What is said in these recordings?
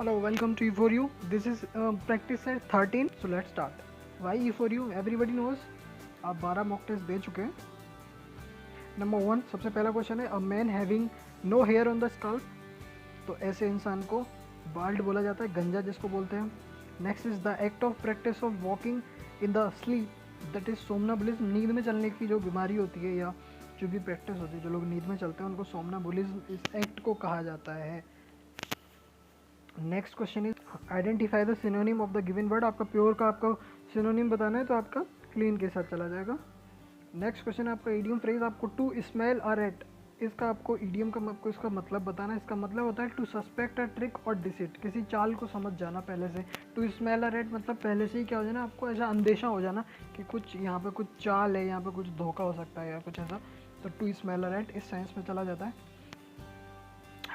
Hello, welcome to E4U. This is practice set 13. So let's start. Why E4U? Everybody knows. आप 12 mock test दे चुके हैं. Number 1 सबसे पहला question है, a man having no hair on the scalp. तो ऐसे इंसान को बाल्ड बोला जाता है, गंजा जिसको बोलते हैं. Next is the act of practice of walking in the sleep, that is somnambulism. नींद में चलने की जो बीमारी होती है या जो भी प्रैक्टिस होती है, जो लोग नींद में चलते हैं उनको सोमनाबुलिज्म इस एक्ट को कहा जाता है. Next question is identify the synonym of the given word. आपका प्योर का आपको सिनोनिम बताना है तो आपका क्लीन के साथ चला जाएगा. नेक्स्ट क्वेश्चन है आपका इडियम फ्रेज. आपको टू स्मेल अ रैट, इसका आपको इडियम का आपको इसका मतलब बताना है. इसका मतलब होता है टू सस्पेक्ट अ ट्रिक और डिसिट, किसी चाल को समझ जाना पहले से. टू स्मेल अ रैट मतलब पहले से ही क्या हो जाना, आपको ऐसा अंदेशा हो जाना कि कुछ यहाँ पे कुछ चाल है, यहाँ पे कुछ धोखा हो सकता है या कुछ ऐसा. तो टू स्मेल अ रैट इस सेंस में चला जाता है.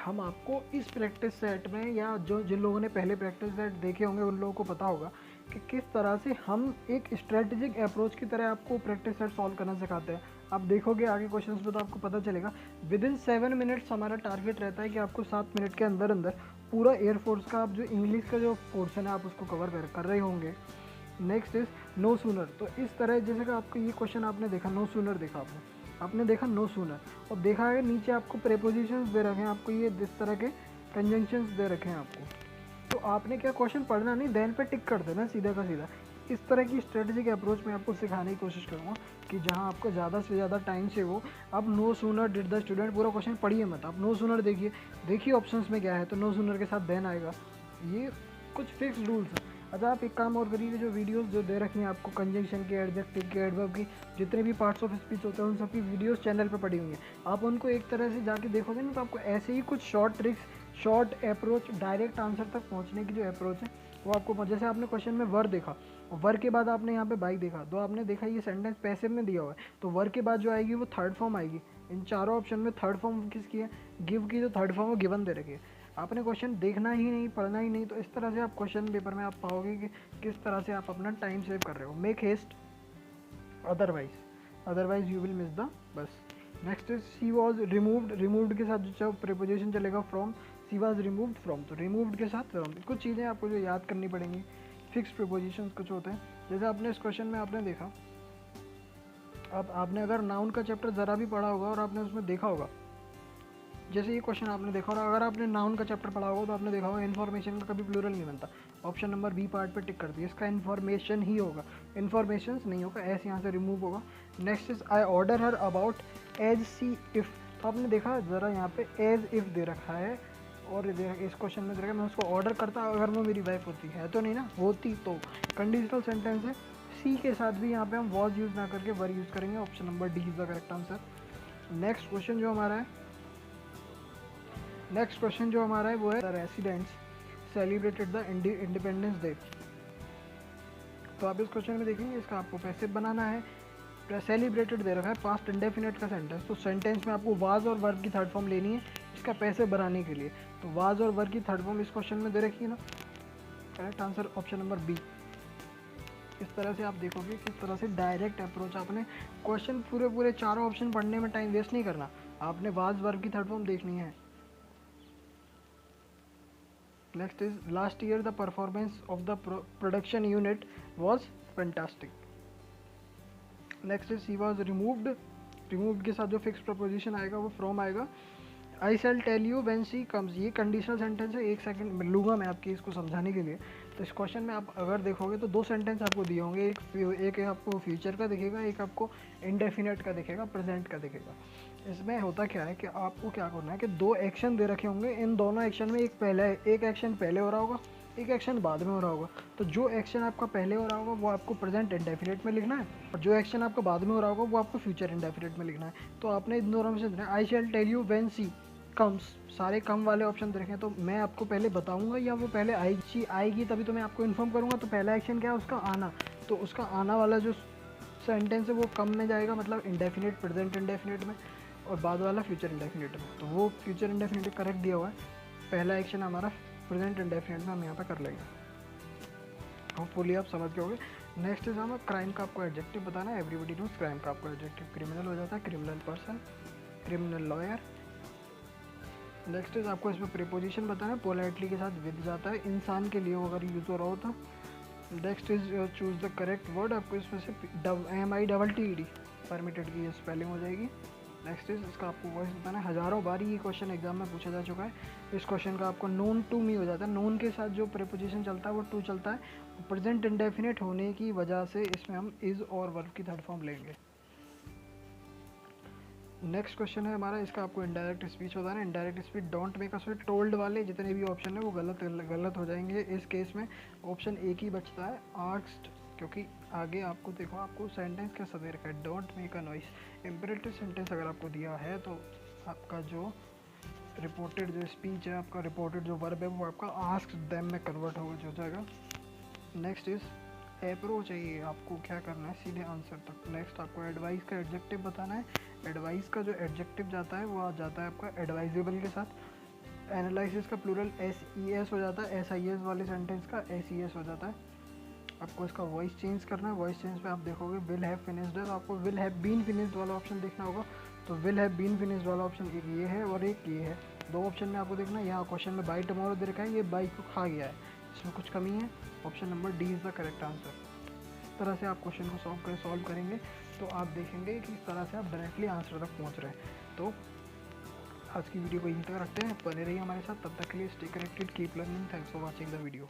हम आपको इस प्रैक्टिस सेट में या जो जिन लोगों ने पहले प्रैक्टिस सेट देखे होंगे उन लोगों को पता होगा कि किस तरह से हम एक स्ट्रेटेजिक अप्रोच की तरह आपको प्रैक्टिस सेट सॉल्व करना सिखाते हैं. आप देखोगे आगे क्वेश्चंस में तो आपको पता चलेगा. विद इन 7 मिनट्स हमारा टारगेट रहता है कि आपको 7 मिनट के अंदर अंदर पूरा एयरफोर्स का आप जो इंग्लिश का जो पोर्शन है आप उसको कवर कर रहे होंगे. Next is no sooner. तो इस तरह जैसे कि आपको ये क्वेश्चन आपने देखा, नो सूनर देखा आपने देखा नो सूनर, और देखा है नीचे आपको प्रेपोजिशंस दे रखे हैं, आपको ये इस तरह के कंजंक्शंस दे रखे हैं आपको. तो आपने क्या क्वेश्चन पढ़ना नहीं, देन पे टिक कर देना सीधा का सीधा. इस तरह की स्ट्रेटेजिक अप्रोच में आपको सिखाने की कोशिश करूँगा कि जहाँ आपको ज़्यादा से ज़्यादा टाइम से वो. आप no sooner did the student पूरा क्वेश्चन पढ़िए मत, आप नो सूनर देखिए ऑप्शंस में क्या है. तो नो सूनर के साथ देन आएगा. ये कुछ फिक्स रूल्स हैं. अच्छा आप एक काम और करिए, जो वीडियोस जो दे रखी हैं आपको कंजंक्शन के, एडजेक्टिव के, एडवर्ब की, जितने भी पार्ट्स ऑफ स्पीच होते हैं उन सब की वीडियोस चैनल पे पड़ी हुई हैं. आप उनको एक तरह से जाके देखोगे ना तो आपको ऐसे ही कुछ short tricks, short approach, direct answer तक पहुंचने की जो अप्रोच है वो आपको. जैसे आपने क्वेश्चन में वर देखा, वर के बाद आपने यहाँ पे बाइक देखा, तो आपने देखा ये सेंटेंस पैसिव में दिया हुआ है, तो वर के बाद जो आएगी वो थर्ड फॉर्म आएगी. इन चारों ऑप्शन में थर्ड फॉर्म किसकी है, गिव की. जो थर्ड फॉर्म वो गिवन दे रखी है. आपने क्वेश्चन देखना ही नहीं, पढ़ना ही नहीं, तो इस तरह से आप क्वेश्चन पेपर में आप पाओगे कि किस तरह से आप अपना टाइम सेव कर रहे हो. Make haste otherwise you will miss the bus. Next is she was removed. Removed के साथ जो प्रीपोजिशन चलेगा from. She was removed from, तो रिमूव्ड के साथ फ्रॉम. कुछ चीज़ें आपको जो याद करनी पड़ेंगी. फिक्स प्रीपोजिशन कुछ होते हैं. जैसे आपने इस क्वेश्चन में आपने देखा, अब आपने अगर नाउन का चैप्टर ज़रा भी पढ़ा होगा और आपने उसमें देखा होगा, जैसे ये क्वेश्चन आपने देखा, और अगर आपने नाउन का चैप्टर पढ़ा होगा तो आपने देखा होगा इन्फॉर्मेशन का कभी प्लूरल नहीं बनता. ऑप्शन नंबर बी पार्ट पे टिक कर दिया, इसका इन्फॉर्मेशन ही होगा, इन्फॉर्मेशन नहीं होगा. ऐसे यहाँ से रिमूव होगा. Next is I order her about as see if. तो आपने देखा ज़रा यहाँ पे एज इफ़ दे रखा है, और इस क्वेश्चन में दे रखा है मैं उसको ऑर्डर करता अगर वो मेरी वाइफ होती है, तो नहीं ना, होती तो. कंडीशनल सेंटेंस है. सी के साथ भी यहाँ पे हम वॉज यूज़ ना करके वर यूज़ करेंगे. Option number D is the correct answer. Next question जो हमारा है वो है the residents celebrated the independence day. तो आप इस क्वेश्चन में देखेंगे इसका आपको पैसिव बनाना है. सेलिब्रेटेड दे रखा है, पास्ट इंडेफिनेट का सेंटेंस. तो सेंटेंस में आपको वाज और वर्ब की थर्ड फॉर्म लेनी है इसका पैसिव बनाने के लिए. तो वाज और वर्ब की थर्ड फॉर्म इस क्वेश्चन में दे रखी है ना. Correct answer option number B. इस तरह से आप देखोगे किस तरह से डायरेक्ट अप्रोच. आपने क्वेश्चन पूरे चारों ऑप्शन पढ़ने में टाइम वेस्ट नहीं करना, आपने वाज वर्ब की थर्ड फॉर्म देखनी है. Next is last year the performance of the production unit was fantastic. Next is he was removed. removed के साथ जो fixed preposition आएगा वो from आएगा. I shall tell you when she comes. ये कंडीशनल सेंटेंस है. एक सेकंड लूँगा मैं आपकी इसको समझाने के लिए. तो इस क्वेश्चन में आप अगर देखोगे तो दो सेंटेंस आपको दिए होंगे. एक आपको फ्यूचर का दिखेगा, एक आपको इंडेफिनेट का दिखेगा, प्रेजेंट का दिखेगा. इसमें होता क्या है कि आपको क्या करना है कि दो एक्शन दे रखे होंगे. इन दोनों एक्शन में एक एक्शन पहले हो रहा होगा, एक एक्शन बाद में हो रहा होगा. तो जो एक्शन आपका पहले हो रहा होगा वो आपको प्रेजेंट इंडेफिनेट में लिखना है, और जो एक्शन आपका बाद में हो रहा होगा वो आपको फ्यूचर इंडेफिनेट में लिखना है. तो आपने इन दोनों में से देना है. I shall tell you when C comes. सारे कम वाले ऑप्शन देखें तो मैं आपको पहले बताऊंगा या वो पहले आएगी तभी तो मैं आपको इन्फॉर्म करूंगा. तो पहला एक्शन क्या है उसका आना. तो उसका आना वाला जो सेंटेंस है वो कम में जाएगा, मतलब इंडेफिनेट प्रेजेंट इंडेफिनेट में, और बाद वाला फ्यूचर इंडेफिनेट में. तो वो फ्यूचर इंडेफिनेट करेक्ट दिया हुआ है. पहला एक्शन हमारा प्रेजेंट इंडेफिनेट में हम यहाँ पर कर लेंगे. होपफुली आप समझ गए होगे. नेक्स्ट इज हमें क्राइम का आपको एडजेक्टिव बताना है. एवरीबडी नोज क्राइम का आपको एडजेक्टिव क्रिमिनल हो जाता है, criminal person, criminal lawyer. Next is आपको इसमें प्रीपोजिशन बताना है, पोलाइटली के साथ विद जाता है, इंसान के लिए अगर यूज़ हो रहा हो तो। Next is choose the correct word, आपको इसमें से MITTED परमिटेड की ये स्पेलिंग हो जाएगी। नेक्स्ट इज इसका आपको वॉइस बताना है। हज़ारों बार ये क्वेश्चन एग्जाम में पूछा जा चुका है। इस क्वेश्चन का आपको नोन टू मी हो जाता है, नोन के साथ जो प्रीपोजिशन चलता है वो टू चलता है। प्रेजेंट इंडेफिनिट होने की वजह से इसमें हम इज़ और वर्ब की थर्ड फॉर्म लेंगे। नेक्स्ट क्वेश्चन है हमारा, इसका आपको इनडायरेक्ट स्पीच बताना है। Indirect speech don't make us wait, told वाले जितने भी ऑप्शन है वो गलत हो जाएंगे। इस केस में ऑप्शन एक ही बचता है, आस्क्ड, क्योंकि आगे आपको देखो आपको सेंटेंस कैसा दे रखा है, don't make a noise. Imperative sentence अगर आपको दिया है तो आपका जो रिपोर्टेड जो स्पीच है, आपका रिपोर्टेड जो वर्ब है वो आपका आस्क्ड देम में कन्वर्ट हो जाएगा। नेक्स्ट इज अप्रोच चाहिए, आपको क्या करना है सीधे आंसर तक। नेक्स्ट आपको एडवाइस का एडजेक्टिव बताना है। एडवाइस का जो एडजेक्टिव जाता है वो आ जाता है आपका एडवाइजेबल के साथ। एनालिसिस का प्लूरल SES हो जाता है, SIS वाले सेंटेंस का SES हो जाता है। आपको इसका वॉइस चेंज करना है। वॉइस चेंज पे आप देखोगे विल हैव फिनिश्ड है, तो आपको विल हैव बीन फिनिश्ड वाला ऑप्शन देखना होगा। तो विल हैव बीन फिनिश्ड वाला ऑप्शन एक ये है और एक ये है। दो ऑप्शन में आपको देखना है। यहाँ क्वेश्चन में बाई टुमारो दे रखा है, ये बाई को खा गया है, इसमें कुछ कमी है। Option number D is the correct answer. इस तरह से आप क्वेश्चन को सॉल्व करेंगे तो आप देखेंगे कि इस तरह से आप डायरेक्टली आंसर तक पहुँच रहे हैं। तो आज की वीडियो को यहीं तक रखते हैं, बने रहिए हमारे साथ, तब तक के लिए stay connected, keep learning, thanks for watching the video.